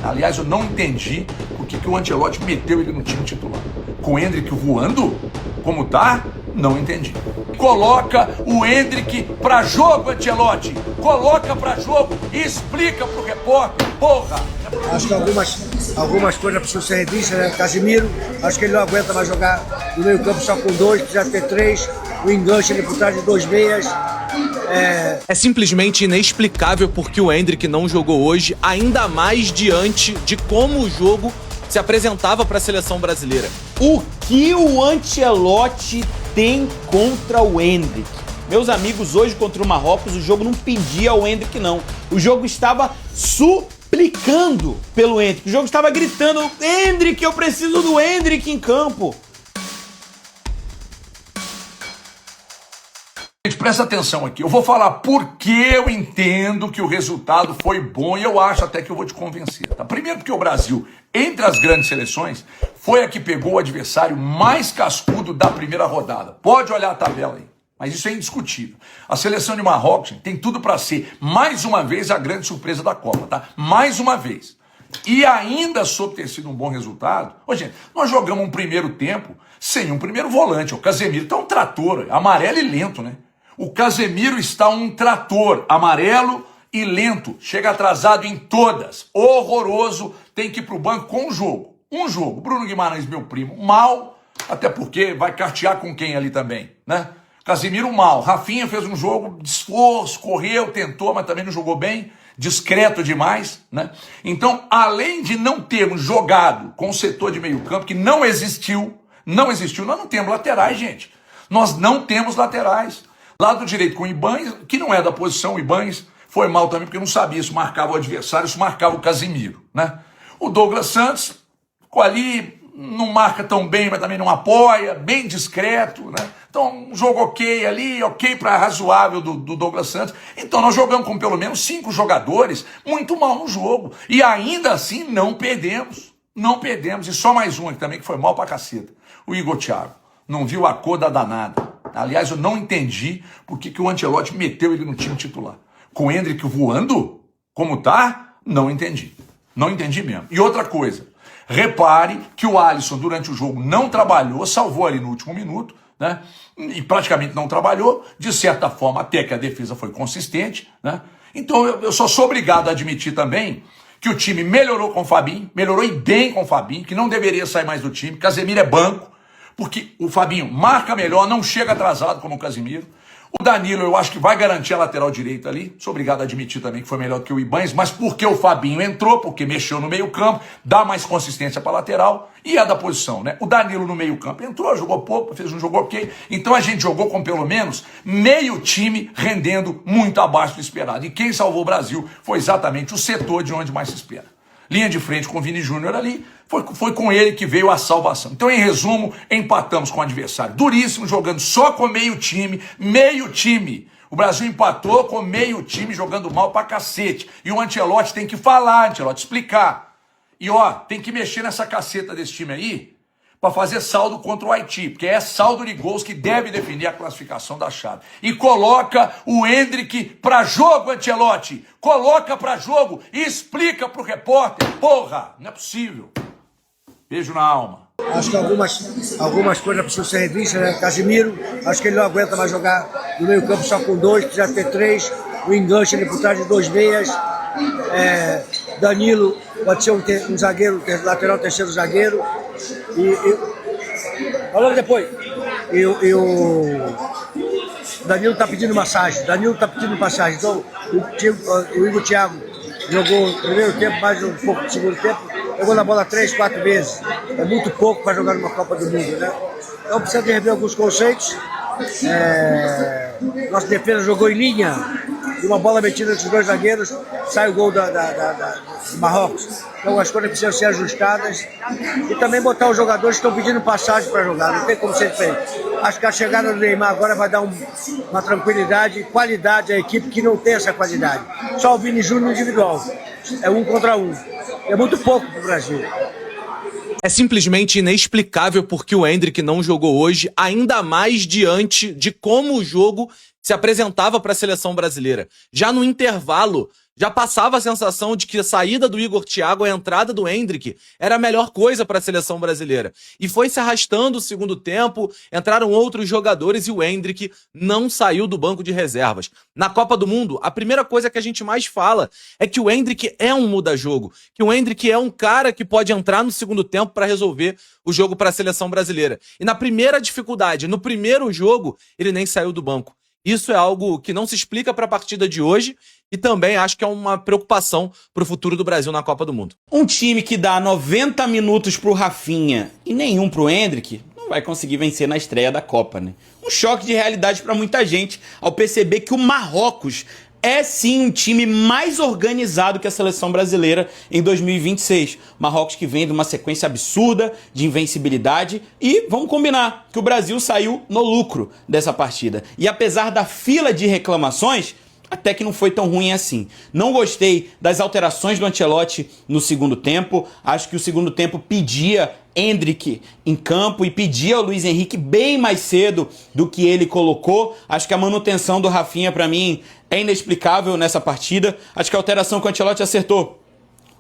Aliás, eu não entendi por que o Ancelotti meteu ele no time titular. Com o Endrick voando? Como tá? Não entendi. Coloca o Endrick pra jogo, Ancelotti. Coloca pra jogo e explica pro repórter. Porra! Acho que algumas coisas precisam ser revistas, né? Casemiro, acho que ele não aguenta mais jogar no meio campo só com dois, precisa ter três. O enganche ele por trás de dois meias. É simplesmente inexplicável porque o Endrick não jogou hoje, ainda mais diante de como o jogo se apresentava para a seleção brasileira. O que o Ancelotti tem contra o Endrick? Meus amigos, hoje contra o Marrocos, o jogo não pedia ao Endrick, não. O jogo estava suplicando pelo Endrick. O jogo estava gritando: Endrick, eu preciso do Endrick em campo. Gente, presta atenção aqui. Eu vou falar por que eu entendo que o resultado foi bom e eu acho até que eu vou te convencer. Tá? Primeiro porque o Brasil, entre as grandes seleções, foi a que pegou o adversário mais cascudo da primeira rodada. Pode olhar a tabela aí, mas isso é indiscutível. A seleção de Marrocos, gente, tem tudo para ser, mais uma vez, a grande surpresa da Copa, tá? Mais uma vez. E ainda soube ter sido um bom resultado. Ô, gente, nós jogamos um primeiro tempo sem um primeiro volante. O Casemiro tá um trator, amarelo e lento, né? O Casemiro está um trator, amarelo e lento. Chega atrasado em todas. Horroroso. Tem que ir pro banco com um jogo. Um jogo. Bruno Guimarães, meu primo, mal. Até porque vai cartear com quem ali também, né? Casemiro mal. Rafinha fez um jogo de esforço, correu, tentou, mas também não jogou bem. Discreto demais, né? Então, além de não termos jogado com o setor de meio campo, que não existiu, nós não temos laterais, gente. Nós não temos laterais. Lado direito com o Ibañez, que não é da posição, o Ibañez foi mal também, porque não sabia se marcava o adversário, se marcava o Casemiro, né? O Douglas Santos ficou ali, não marca tão bem, mas também não apoia, bem discreto, né? Então, um jogo ok ali, ok para razoável do Douglas Santos. Então, nós jogamos com pelo menos 5 jogadores muito mal no jogo. E ainda assim, não perdemos. Não perdemos. E só mais um aqui também, que foi mal pra caceta. O Igor Thiago. Não viu a cor da danada. Aliás, eu não entendi por que o Ancelotti meteu ele no time titular. Com o Endrick voando? Como tá? Não entendi. Não entendi mesmo. E outra coisa, repare que o Alisson durante o jogo não trabalhou, salvou ali no último minuto, né? E praticamente não trabalhou, de certa forma até que a defesa foi consistente, né? Então eu só sou obrigado a admitir também que o time melhorou com o Fabinho, melhorou e bem com o Fabinho, que não deveria sair mais do time. Casemiro é banco, porque o Fabinho marca melhor, não chega atrasado como o Casemiro. O Danilo, eu acho que vai garantir a lateral direita ali. Sou obrigado a admitir também que foi melhor que o Ibañez, mas porque o Fabinho entrou, porque mexeu no meio-campo, dá mais consistência para a lateral e é da posição, né? O Danilo no meio-campo entrou, jogou pouco, fez um jogo ok. Então a gente jogou com pelo menos meio time rendendo muito abaixo do esperado. E quem salvou o Brasil foi exatamente o setor de onde mais se espera. Linha de frente com o Vini Júnior ali, foi com ele que veio a salvação. Então, em resumo, empatamos com o adversário duríssimo, jogando só com meio time, meio time. O Brasil empatou com meio time, jogando mal pra cacete. E o Ancelotti tem que falar, Ancelotti, explicar. E ó, tem que mexer nessa caceta desse time aí, para fazer saldo contra o Haiti, porque é saldo de gols que deve definir a classificação da chave. E coloca o Endrick pra jogo, Ancelotti. Coloca pra jogo e explica pro repórter. Porra, não é possível. Beijo na alma. Acho que algumas coisas precisam ser revistas, né? Casemiro, acho que ele não aguenta mais jogar no meio campo só com dois, precisa ter três. O enganche ele por trás de dois meias. Danilo pode ser um zagueiro, lateral, terceiro zagueiro. Falando depois. E o Danilo tá pedindo massagem. Então, o Igor Thiago jogou no primeiro tempo, mais um pouco no segundo tempo, jogou na bola 3, 4 vezes. É muito pouco para jogar numa Copa do Mundo, né? Então precisa de rever alguns conceitos. Nossa defesa jogou em linha, e uma bola metida entre os dois zagueiros, sai o gol do Marrocos. Então as coisas precisam ser ajustadas e também botar os jogadores que estão pedindo passagem para jogar, não tem como ser feito. Acho que a chegada do Neymar agora vai dar uma tranquilidade e qualidade à equipe que não tem essa qualidade. Só o Vini Júnior individual, é 1 contra 1. É muito pouco para o Brasil. É simplesmente inexplicável porque o Endrick não jogou hoje, ainda mais diante de como o jogo se apresentava para a seleção brasileira. Já no intervalo, Já passava a sensação de que a saída do Igor Thiago, a entrada do Endrick, era a melhor coisa para a seleção brasileira. E foi se arrastando o segundo tempo, entraram outros jogadores e o Endrick não saiu do banco de reservas. Na Copa do Mundo, a primeira coisa que a gente mais fala é que o Endrick é um muda-jogo, que o Endrick é um cara que pode entrar no segundo tempo para resolver o jogo para a seleção brasileira. E na primeira dificuldade, no primeiro jogo, ele nem saiu do banco. Isso é algo que não se explica para a partida de hoje e também acho que é uma preocupação para o futuro do Brasil na Copa do Mundo. Um time que dá 90 minutos pro Rafinha e nenhum pro Endrick não vai conseguir vencer na estreia da Copa, né? Um choque de realidade para muita gente ao perceber que o Marrocos é sim um time mais organizado que a seleção brasileira em 2026. Marrocos que vem de uma sequência absurda de invencibilidade e vamos combinar que o Brasil saiu no lucro dessa partida. E apesar da fila de reclamações, até que não foi tão ruim assim. Não gostei das alterações do Ancelotti no segundo tempo. Acho que o segundo tempo pedia Endrick em campo e pedia o Luiz Henrique bem mais cedo do que ele colocou. Acho que a manutenção do Rafinha, para mim, é inexplicável nessa partida. Acho que a alteração que o Ancelotti acertou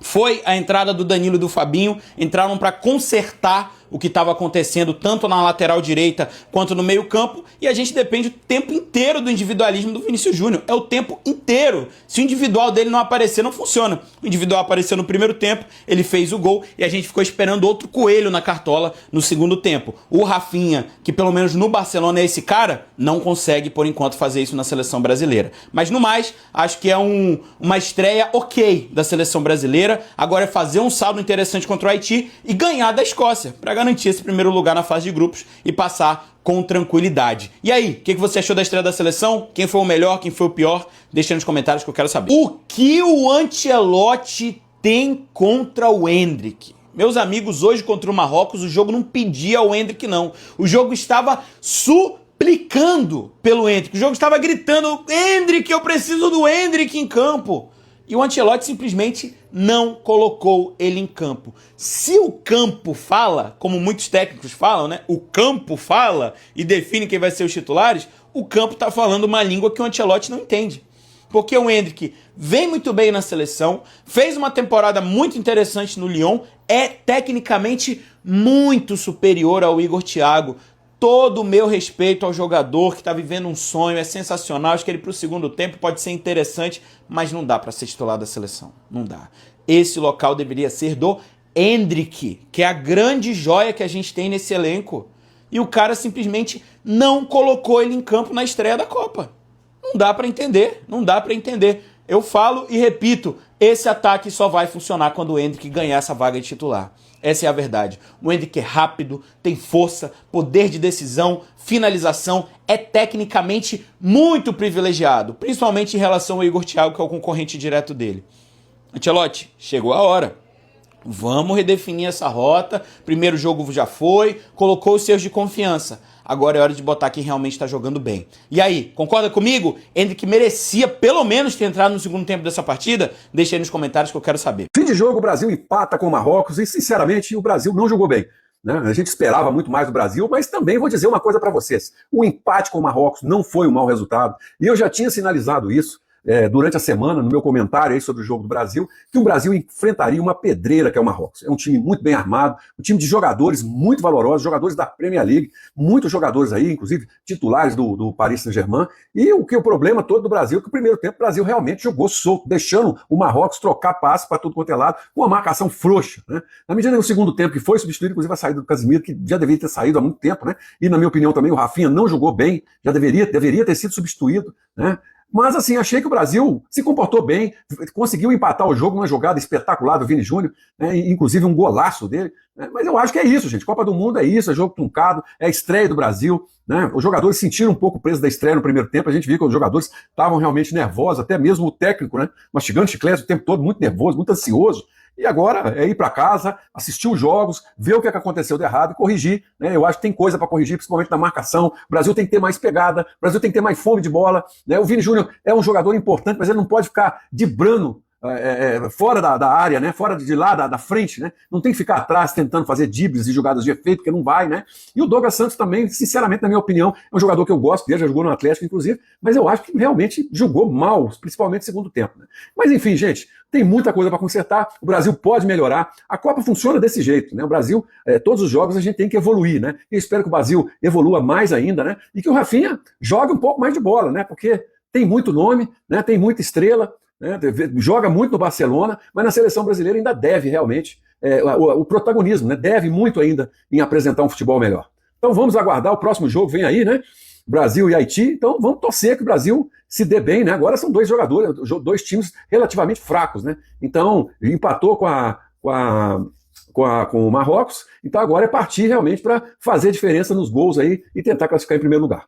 foi a entrada do Danilo e do Fabinho. Entraram para consertar o que estava acontecendo tanto na lateral direita quanto no meio campo, e a gente depende o tempo inteiro do individualismo do Vinícius Júnior. É o tempo inteiro. Se o individual dele não aparecer, não funciona. O individual apareceu no primeiro tempo, ele fez o gol e a gente ficou esperando outro coelho na cartola no segundo tempo. O Rafinha, que pelo menos no Barcelona é esse cara, não consegue por enquanto fazer isso na seleção brasileira. Mas no mais, acho que é uma estreia ok da seleção brasileira. Agora é fazer um saldo interessante contra o Haiti e ganhar da Escócia, para garantir esse primeiro lugar na fase de grupos e passar com tranquilidade. E aí, o que você achou da estreia da seleção? Quem foi o melhor, quem foi o pior? Deixa aí nos comentários que eu quero saber. O que o Ancelotti tem contra o Endrick? Meus amigos, hoje contra o Marrocos, o jogo não pedia ao Endrick, não. O jogo estava suplicando pelo Endrick. O jogo estava gritando, Endrick, eu preciso do Endrick em campo. E o Ancelotti simplesmente não colocou ele em campo. Se o campo fala, como muitos técnicos falam, né? O campo fala e define quem vai ser os titulares, o campo está falando uma língua que o Ancelotti não entende. Porque o Endrick vem muito bem na seleção, fez uma temporada muito interessante no Lyon, é tecnicamente muito superior ao Igor Thiago. Todo o meu respeito ao jogador que está vivendo um sonho, é sensacional. Acho que ele para o segundo tempo pode ser interessante, mas não dá para ser titular da seleção. Não dá. Esse local deveria ser do Endrick, que é a grande joia que a gente tem nesse elenco. E o cara simplesmente não colocou ele em campo na estreia da Copa. Não dá para entender, não dá para entender. Eu falo e repito, esse ataque só vai funcionar quando o Endrick ganhar essa vaga de titular. Essa é a verdade. O Endrick é rápido, tem força, poder de decisão, finalização, é tecnicamente muito privilegiado, principalmente em relação ao Igor Thiago, que é o concorrente direto dele. Ancelotti, chegou a hora. Vamos redefinir essa rota. Primeiro jogo já foi, colocou os seus de confiança. Agora é hora de botar quem realmente está jogando bem. E aí, concorda comigo? Endrick merecia pelo menos ter entrado no segundo tempo dessa partida? Deixa aí nos comentários que eu quero saber. Fim de jogo, o Brasil empata com o Marrocos e, sinceramente, o Brasil não jogou bem. Né? A gente esperava muito mais do Brasil, mas também vou dizer uma coisa para vocês. O empate com o Marrocos não foi um mau resultado. E eu já tinha sinalizado isso durante a semana, no meu comentário aí sobre o jogo do Brasil, que o Brasil enfrentaria uma pedreira que é o Marrocos. É um time muito bem armado, um time de jogadores muito valorosos, jogadores da Premier League, muitos jogadores aí, inclusive titulares do Paris Saint-Germain. E o problema todo do Brasil é que o primeiro tempo o Brasil realmente jogou solto, deixando o Marrocos trocar passe para tudo quanto é lado, com uma marcação frouxa. Né? Na medida que o segundo tempo, que foi substituído, inclusive a saída do Casemiro, que já deveria ter saído há muito tempo, né? E na minha opinião também o Rafinha não jogou bem, já deveria ter sido substituído, né? Mas, assim, achei que o Brasil se comportou bem, conseguiu empatar o jogo, uma jogada espetacular do Vini Júnior, né, inclusive um golaço dele. Né, mas eu acho que é isso, gente. Copa do Mundo é isso, é jogo truncado, é a estreia do Brasil. Né, os jogadores sentiram um pouco o peso da estreia no primeiro tempo. A gente viu que os jogadores estavam realmente nervosos, até mesmo o técnico, né, mastigando chiclete o tempo todo, muito nervoso, muito ansioso. E agora é ir para casa, assistir os jogos, ver o que aconteceu de errado e corrigir. Né? Eu acho que tem coisa para corrigir, principalmente na marcação. O Brasil tem que ter mais pegada, o Brasil tem que ter mais fome de bola. Né? O Vini Júnior é um jogador importante, mas ele não pode ficar driblando fora da área, né? Fora de lá, da frente, né? Não tem que ficar atrás tentando fazer dribles e jogadas de efeito, porque não vai, né? E o Douglas Santos também, sinceramente, na minha opinião, é um jogador que eu gosto dele, já jogou no Atlético, inclusive, mas eu acho que realmente jogou mal, principalmente no segundo tempo, né? Mas enfim, gente, tem muita coisa para consertar, o Brasil pode melhorar, a Copa funciona desse jeito, né? O Brasil, todos os jogos a gente tem que evoluir, né? E eu espero que o Brasil evolua mais ainda, né? E que o Rafinha jogue um pouco mais de bola, né? Porque tem muito nome, né? Tem muita estrela, né? Joga muito no Barcelona, mas na seleção brasileira ainda deve realmente o protagonismo, né? Deve muito ainda em apresentar um futebol melhor. Então vamos aguardar, o próximo jogo vem aí, né? Brasil e Haiti, então vamos torcer que o Brasil se dê bem, né? Agora são dois jogadores, dois times relativamente fracos, né? Então empatou com o Marrocos, então agora é partir realmente para fazer diferença nos gols aí e tentar classificar em primeiro lugar.